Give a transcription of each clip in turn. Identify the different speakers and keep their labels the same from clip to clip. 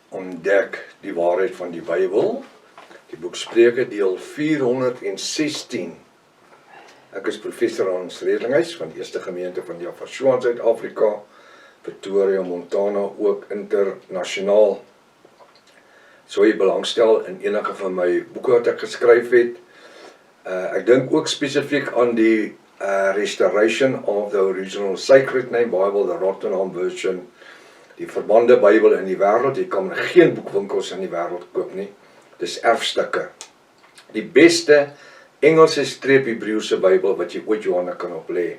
Speaker 1: ontdek die waarheid van die Bybel. Die boek Spreuke deel 416. Ek is professor Hans Redlinghuis van die Eerste Gemeente van Jaffa in Suid-Afrika, Pretoria, Montana, ook internasionaal. So jy belangstel in enige van my boeke wat ek geskryf het. Ek dink ook spesifiek aan die Restoration of the Original Sacred Name Bible, the Rotterdam version, die verbande Bybel in die wêreld. Jy kan geen boekwinkels in die wêreld koop nie. Dis erfstukke. Die beste Engelse streep Hebreëse Bybel wat jy ooit jou hande kan oplê.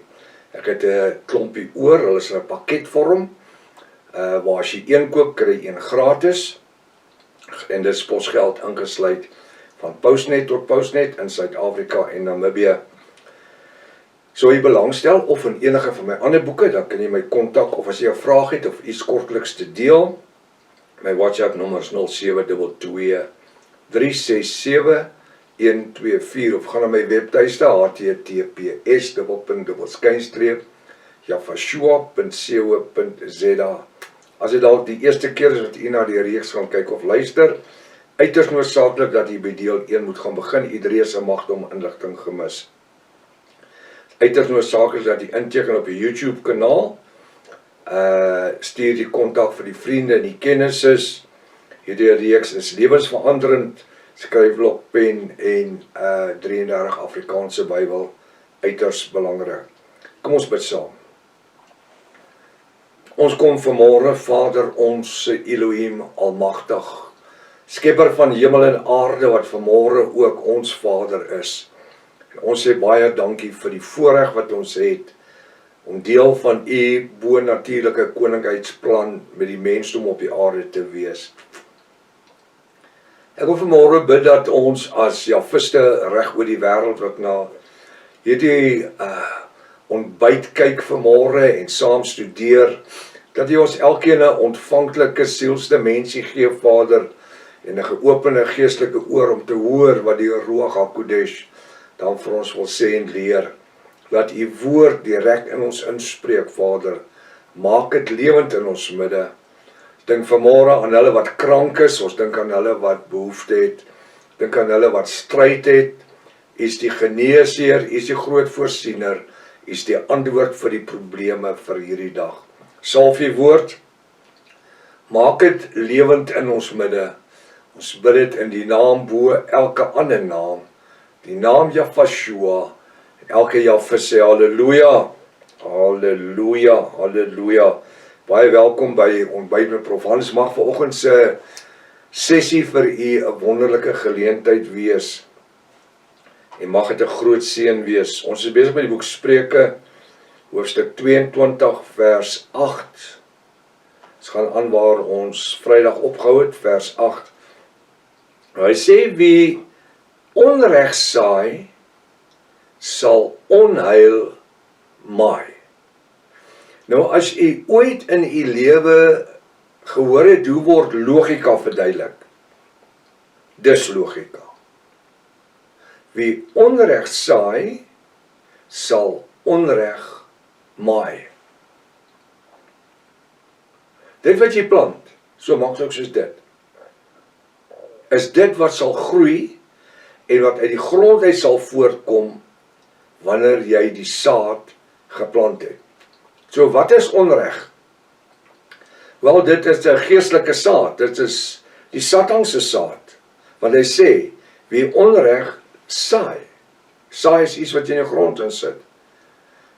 Speaker 1: Ek het 'n klompie oor, hulle is in 'n pakketvorm, waar as jy een koop, kry jy een gratis. En dis posgeld ingesluit van Postnet tot Postnet in Suid-Afrika en Namibië. So jy belangstel of in enige van my ander boeke, dan kan jy my kontak of as jy 'n vraag het of iets kortliks te deel. My WhatsApp nommer is 0722 367 124 of gaan na my webtuiste https://jaffashua.co.za. As dit dalk die eerste keer is wat u na die reeks gaan kyk of luister, uiters noodsaaklik dat u by deel 1 moet gaan begin. Iedereen se magdom inligting gemis. Uiters noodsaaklik dat u inteken op die YouTube kanaal. Stuur die kontak vir die vriende en die kennisses. Hierdie reeks is lewensveranderend. Skryfblokpen en 33 Afrikaanse Bybel, uiters belangrik. Kom ons bid saam. Ons kom vanmôre, Vader, ons Elohim Almagtig, Skepper van hemel en aarde, wat vanmôre ook ons Vader is. En ons sê baie dankie vir die voorreg wat ons het, om deel van u bo-natuurlike koninkryksplan met die mensdom op die aarde te wees. Ek wil vanmôre bid dat ons as Jaffiste reg oor die wêreld wat na hierdie ontbyt kyk vanmôre en saam studeer, dat jy ons elkeen 'n ontvanklike sielsdimensie gee, Vader, en 'n geopende geestelike oor om te hoor wat die Ruach HaKodesh dan vir ons wil sê en leer. Laat u woord direk in ons inspreek, Vader. Maak dit lewend in ons midde. Dink vanmôre aan hulle wat krank is, ons dink aan hulle wat behoefte het, dink aan hulle wat stryd het. U is die geneesheer, u is die groot voorsiener, u is die antwoord vir die probleme vir hierdie dag. Salf die woord, maak dit lewend in ons midde. Ons bid dit in die naam bo elke ander naam, die naam Jaffashua, en elke Jaffe sê halleluja, halleluja, halleluja. Baie welkom by Ontbyt met Prof Hans. Mag vanoggend se sessie vir u 'n wonderlike geleentheid wees. En mag dit 'n groot seën wees. Ons is besig met die boek Spreuke, hoofstuk 22 vers 8. Ons gaan aan waar ons Vrydag opgehou het, vers 8. Hy sê wie onreg saai, sal onheil maai. Nou as u ooit in u lewe gehoor het hoe word logika verduidelik? Dis logika. Wie onreg saai, sal onreg maai. Dit wat jy plant, so maklik soos dit, is dit wat sal groei en wat uit die grond uit sal voortkom wanneer jy die saad geplant het. So wat is onreg? Wel, dit is 'n geestelike saad, dit is die Satan se saad. Want hy sê, wie onreg saai. Saai is iets wat jy in die grond insit.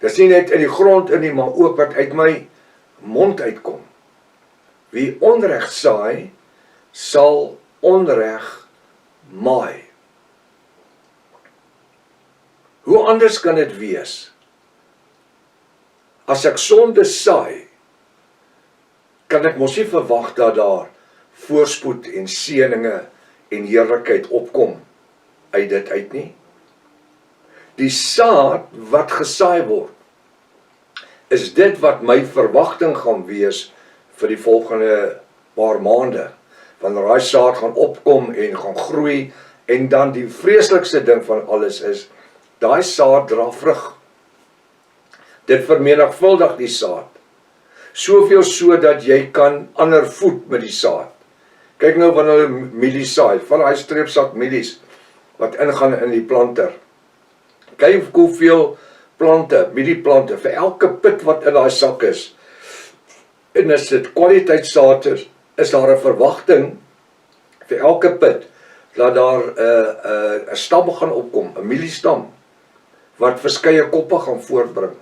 Speaker 1: Dis nie net in die grond in nie, maar ook wat uit my mond uitkom. Wie onreg saai, sal onreg maai. Hoe anders kan dit wees? As ek sonde saai, kan ek mos nie verwag dat daar voorspoed en seëninge en heerlikheid opkom uit dit uit nie. Die saad wat gesaai word, is dit wat my verwagting gaan wees vir die volgende paar maande. Wanneer daai saad gaan opkom en gaan groei, en dan die vreeslikste ding van alles is, daai saad dra vrug. Dit vermenigvuldig die saad. Soveel so dat jy kan ander voed met die saad. Kyk nou wanneer hulle mielies saai, van daai streepsak mielies wat ingaan in die planter. Kyk hoeveel plante, mielieplante, vir elke pit wat in daai sak is, en as dit kwaliteitssaad is daar 'n verwagting vir elke pit, dat daar 'n stam gaan opkom, 'n mieliestam, wat verskeie koppe gaan voortbring.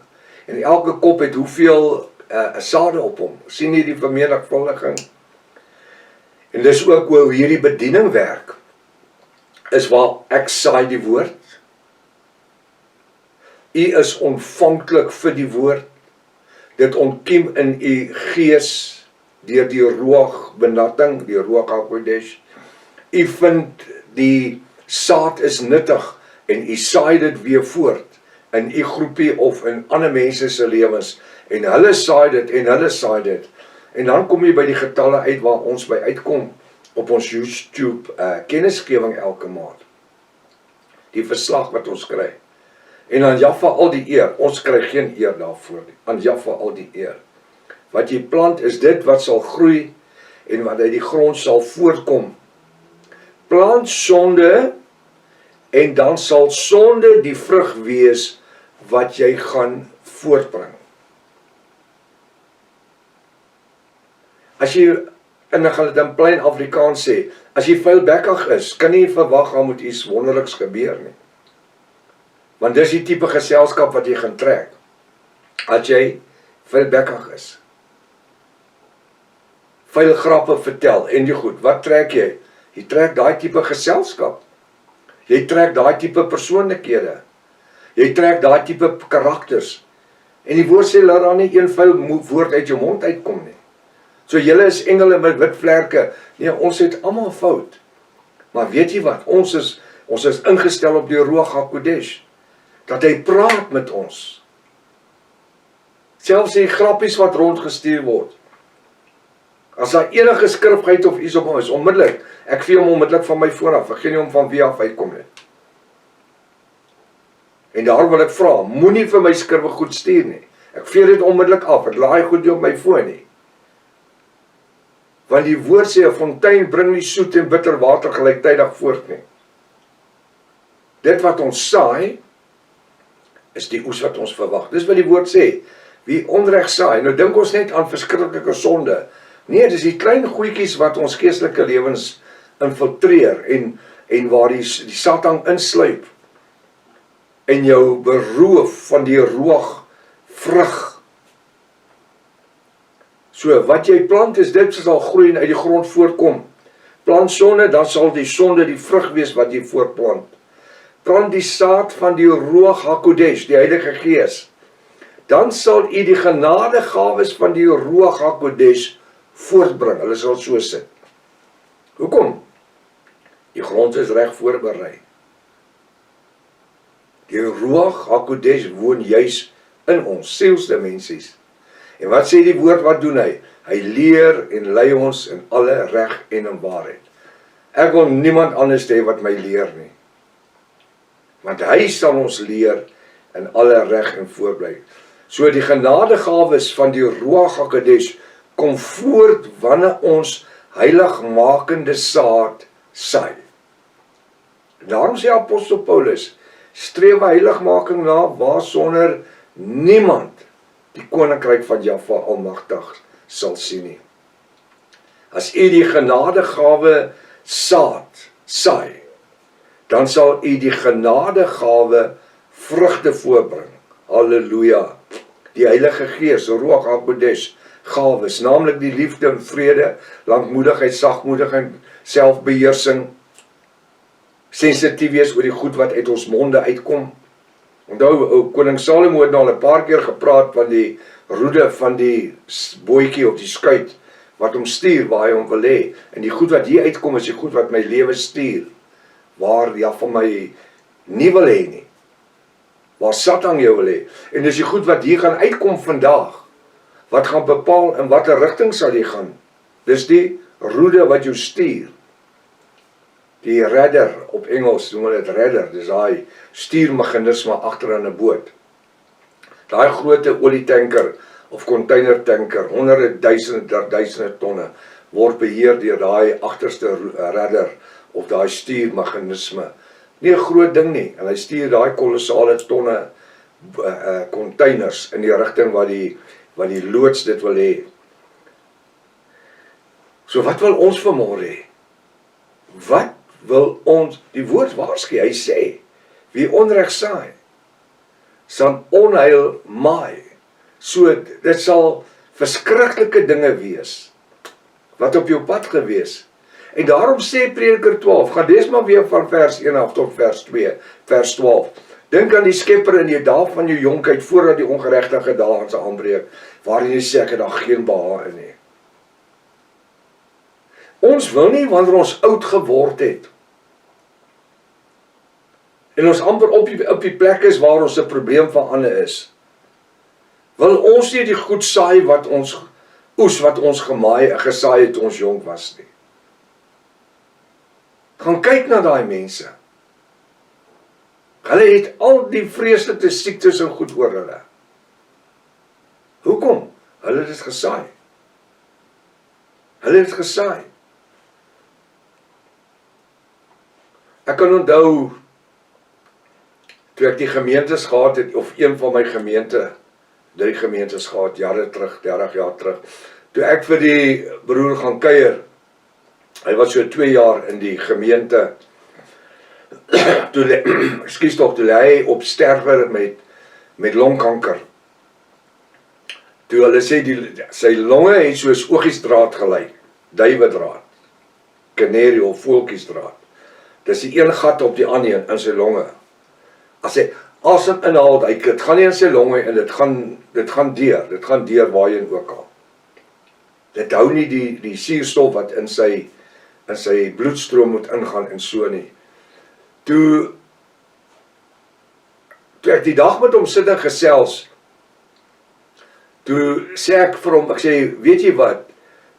Speaker 1: En elke kop het hoeveel sade op hom. Sien jy die vermenigvuldiging? En dis ook hoe hierdie bediening werk, is waar ek saai die woord. U is ontvanklik vir die woord. Dit ontkiem in u gees deur die Ruach benatting, die Ruach HaKodesh. U vind die saad is nuttig en u saai dit weer voort in u groepie of in ander mense se lewens. En hulle saai dit en hulle saai dit. En dan kom jy by die getalle uit waar ons by uitkom op ons YouTube kennisgewing elke maand. Die verslag wat ons kry. En aan Jaffa al die eer, ons kry geen eer daarvoor nie. Aan Jaffa al die eer. Wat jy plant is dit wat sal groei en wat uit die grond sal voortkom. Plant sonde en dan sal sonde die vrug wees wat jy gaan voortbring. As jy, en dan gaan dit in plain Afrikaans sê, as jy vuilbekkig is, kan jy verwag daar moet iets wonderliks gebeur nie. Want dis die tipe geselskap wat jy gaan trek, as jy vuilbekkig is. Vuil grappe vertel, en die goed, wat trek jy? Jy trek daai tipe geselskap. Jy trek daai tipe persoonlikhede. Jy trek daai tipe karakters. En die woord sê, laat daar nie een vuil woord uit jou mond uitkom nie. So julle is engele met wit vlerke. Nee, ons het almal fout. Maar weet jy wat? Ons is ingestel op die Ruach HaKodesh. Dat hy praat met ons. Selfs die grappies wat rondgestuur word. As daar enige skrifheid of iets op hom is, onmiddellik, ek vee hom onmiddellik van my foon af, ek gee nie om van wie af uitkom nie. En daar wil ek vra, moenie vir my skriwe goed stuur nie. Ek vee dit onmiddellik af, ek laai goed nie op my foon nie. Want die woord sê, 'n fontein bring nie soet en bitter water gelyktydig voort nie. Dit wat ons saai, is die oes wat ons verwag. Dis wat die woord sê, wie onreg saai. Nou dink ons net aan verskriklike sonde. Nee, dis die klein goedjies wat ons geestelike lewens infiltreer en waar die Satan insluip en jou beroof van die Ruach vrug. So, wat jy plant is dit sal groei en uit die grond voortkom. Plant sonde, dan sal die sonde die vrug wees wat jy voortplant. Plant die saad van die Ruach HaKodesh, die Heilige Gees. Dan sal u die genadegawes van die Ruach HaKodesh voortbring. Hulle sal so sit. Hoekom? Die grond is reg voorberei. Die Ruach HaKodesh woon juis in ons sielsdimensies. En wat sê die woord, wat doen hy? Hy leer en lei ons in alle reg en in waarheid. Ek wil niemand anders hê wat my leer nie. Want hy sal ons leer in alle reg en voorbly. So die genadegawes van die Ruach HaKodesh kom voort wanneer ons heiligmakende saad saai. Daarom sê apostel Paulus, streef heiligmaking na waarsonder niemand die koninkryk van Jaffa almagtig sal sien nie. As u die genadegawe saad saai, dan sal u die genadegawe vrugte voorbring. Halleluja. Die Heilige Gees, Ruach HaKodesh, gawes, naamlik die liefde en vrede, lankmoedigheid, sagmoedigheid, selfbeheersing, sensitief wees oor die goed wat uit ons monde uitkom. Onthou, koning Salomo het nou al 'n paar keer gepraat van die roede van die bootjie of die skuit wat hom stuur waar hy hom wil hê. En die goed wat hier uitkom is die goed wat my lewe stuur. Waar ja van my nie wil hê nie. Waar Satan jou wil hê. En dis die goed wat hier gaan uitkom vandag. Wat gaan bepaal in watter rigting sal jy gaan. Dis die roede wat jou stuur. Die rudder, op Engels noem hulle dit rudder, dis daai stuurmeganisme agter aan 'n boot. Daai groot olietanker, of containertanker, honderde duisende tonne, word beheer deur daai agterste rudder of daai stuurmeganisme. Nie 'n groot ding nie, en hy stuur daai kolossale tonne containers in die rigting wat die loods dit wil hê. So wat wil ons vanmôre hê? Wat wil ons, die woord waarsku, hy sê, wie onreg saai, sal onheil maai. So dit sal verskriklike dinge wees, wat op jou pad gewees. En daarom sê Prediker 12, gaan lees maar weer van vers 1 af tot vers 2, vers 12. Dink aan die Skepper in die dae van jou jonkheid, voordat die ongeregtige dae aan aanbreek, waarin jy sê, ek het daar geen behaag in nie. Ons wil nie, wanneer ons oud geword het, en ons amper op die plek is waar ons 'n probleem vir ander is, wil ons nie die goed saai wat ons oes, wat ons gesaai het toe ons jonk was nie. Gaan kyk na daai mense. Hulle het al die vreeslike siektes en goed oor hulle. Hoekom? Hulle het dit gesaai. Hulle het dit gesaai. Ek kan onthou, toe ek die gemeentes gehad het, of een van my 3 gemeentes gehad, jare terug, 30 jaar terug, toe ek vir die broer gaan kuier, hy was so 2 jaar in die gemeente, toe hy op sterwe met longkanker. Toe hulle sê, sy longe het soos oogiesdraad gelyk, duiwedraad, kanarie of voeltjiesdraad. Dis die een gat op die ander in sy longe. As hy asem inhaal, dit gaan nie in sy longe en dit gaan deur waarheen ook al. Dit hou nie die suurstof wat in sy bloedstroom moet ingaan en so nie. Toe ek die dag met hom sit en gesels, toe sê ek vir hom, ek sê, weet jy wat,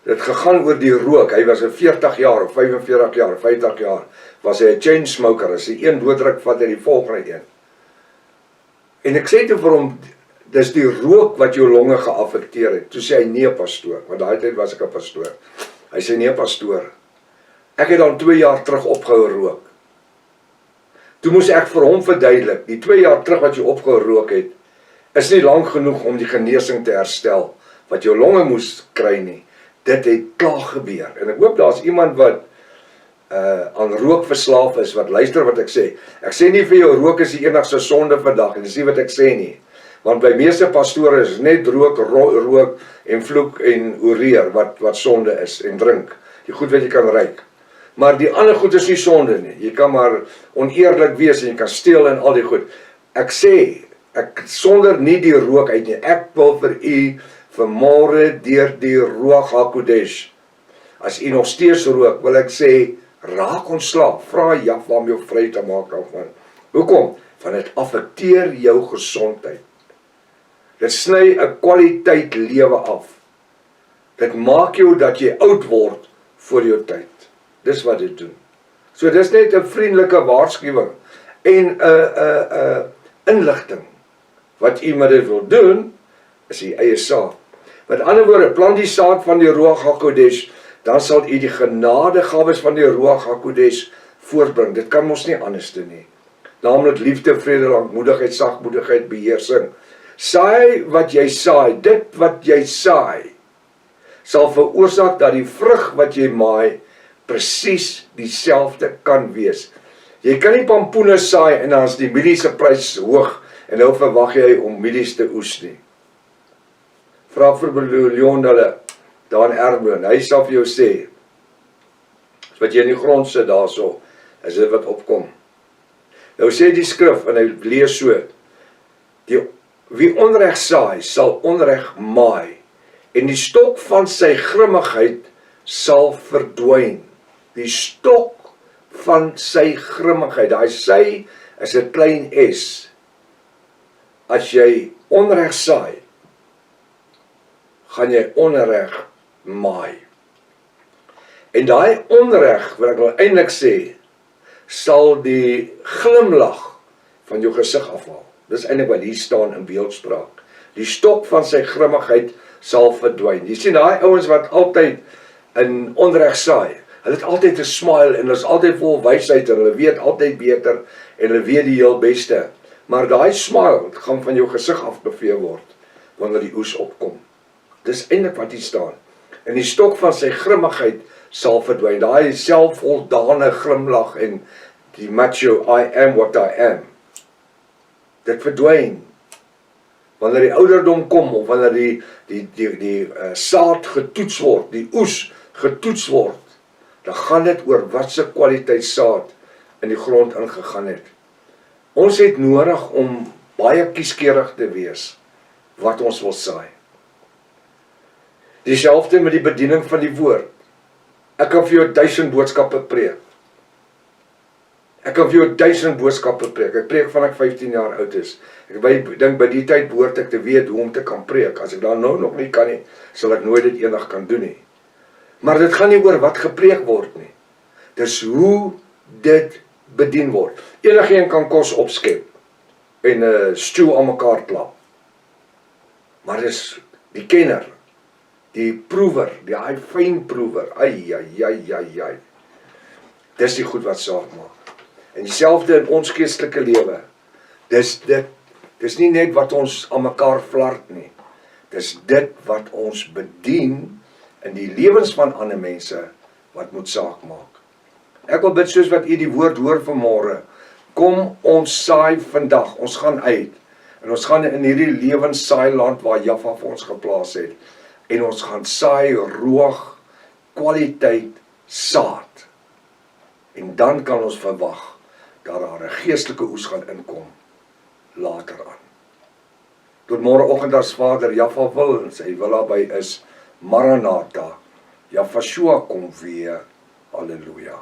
Speaker 1: dit gegaan oor die rook, hy was 40 jaar, of 45 jaar, 50 jaar, was hy 'n chain smoker, as hy een dooddruk vat hy die volgende een. En ek sê toe vir hom, dis die rook wat jou longe geaffekteer het. Toe sê hy, nee pastoor, want daai tyd was ek 'n pastoor. Hy sê, nee pastoor, ek het dan 2 jaar terug opgehou rook. Toe moes ek vir hom verduidelik, die 2 jaar terug wat jy opgehou rook het, is nie lank genoeg om die genesing te herstel, wat jou longe moes kry nie. Dit het klaar gebeur. En ek hoop daar's iemand wat aan rook verslaaf is, wat luister wat ek sê. Ek sê nie vir jou, rook is die enigste sonde vandag, en dis nie wat ek sê nie. Want by meeste pastore is net rook en vloek en oreer wat sonde is, en drink. Die goed wat jy kan ruik. Maar die ander goed is nie sonde nie. Jy kan maar oneerlik wees en jy kan steel en al die goed. Ek sê, ek sonder nie die rook uit nie. Ek wil vir u vanmôre deur die Ruach HaKodesh, as u nog steeds rook, wil ek sê, raak ontslaaf, vra Jahwe om jou vry te maak daarvan. Hoekom? Want dit affekteer jou gesondheid. Dit sny 'n kwaliteit lewe af. Dit maak jou dat jy oud word voor jou tyd. Dis wat dit doen. So dis net 'n vriendelike waarskuwing en 'n inligting. Wat u met dit wil doen, is u eie saak. Met ander woorde, plant die saad van die Ruach HaKodesh, dan sal u die genadegawes van die Ruach HaKodesh voortbring. Dit kan mos nie anders doen nie. Naamlik liefde, vrede, lankmoedigheid, sagmoedigheid, beheersing. Saai wat jy saai, dit wat jy saai, sal veroorsaak dat die vrug wat jy maai presies dieselfde kan wees. Jy kan nie pampoene saai en dan is die mielies se prys hoog en nou verwag jy om mielies te oes nie. Vra vir Leon hulle daar in Ermelo, hy sal vir jou sê, wat jy in die grond sit daarso, is dit wat opkom. Nou sê die skrif, en hy lees so, wie onreg saai, sal onreg maai, en die stok van sy grimmigheid sal verdwyn. Die stok van sy grimmigheid, daai sy is 'n klein s. As jy onreg saai, gaan jy onreg maai. En daai onreg, wat ek wil eintlik sê, sal die glimlag van jou gesig afhaal. Dis eintlik wat hier staan in beeldspraak. Die stok van sy grimmigheid sal verdwyn. Jy sien, daai ouens wat altyd in onreg saai, hulle het altyd 'n smile en hulle is altyd vol wysheid en hulle weet altyd beter en hulle weet die heel beste. Maar daai smile gaan van jou gesig afgevee word wanneer die oes opkom. Dis eintlik wat hier staan. En die stok van sy grimmigheid sal verdwyn. Daai selfvoldane glimlag en die macho I am what I am. Dit verdwyn. Wanneer die ouderdom kom of wanneer die saad getoets word, die oes getoets word, dan gaan dit oor watse kwaliteit saad in die grond ingegaan het. Ons het nodig om baie kieskeurig te wees wat ons wil saai. Dieselfde met die bediening van die woord. Ek kan vir jou 1000 boodskappe preek. Ek preek van ek 15 jaar oud is. Ek dink by die tyd behoort ek te weet hoe om te kan preek. As ek dan nou nog nie kan nie, sal ek nooit dit eendag kan doen nie. Maar dit gaan nie oor wat gepreek word nie. Dis hoe dit bedien word. Enigeen kan kos opskep en 'n stew aan mekaar klap. Maar dis die kenner, die proewer, die fyn proewer. Ai. Dis die goed wat saak maak. En dieselfde in ons geestelike lewe. Dis nie net wat ons aan mekaar flart nie. Dis dit wat ons bedien in die lewens van ander mense wat moet saak maak. Ek wil bid soos wat u die woord hoor vanmôre. Kom ons saai vandag. Ons gaan uit. En ons gaan in hierdie lewenssaailand waar Jaffa vir ons geplaas het. En ons gaan saai roog, kwaliteit, saad. En dan kan ons verwag dat daar 'n geestelike oes gaan inkom later aan. Tot môreoggend as Vader Jaffa wil en sy wil daarby is, Maranatha, Jaffa kom weer. Halleluja.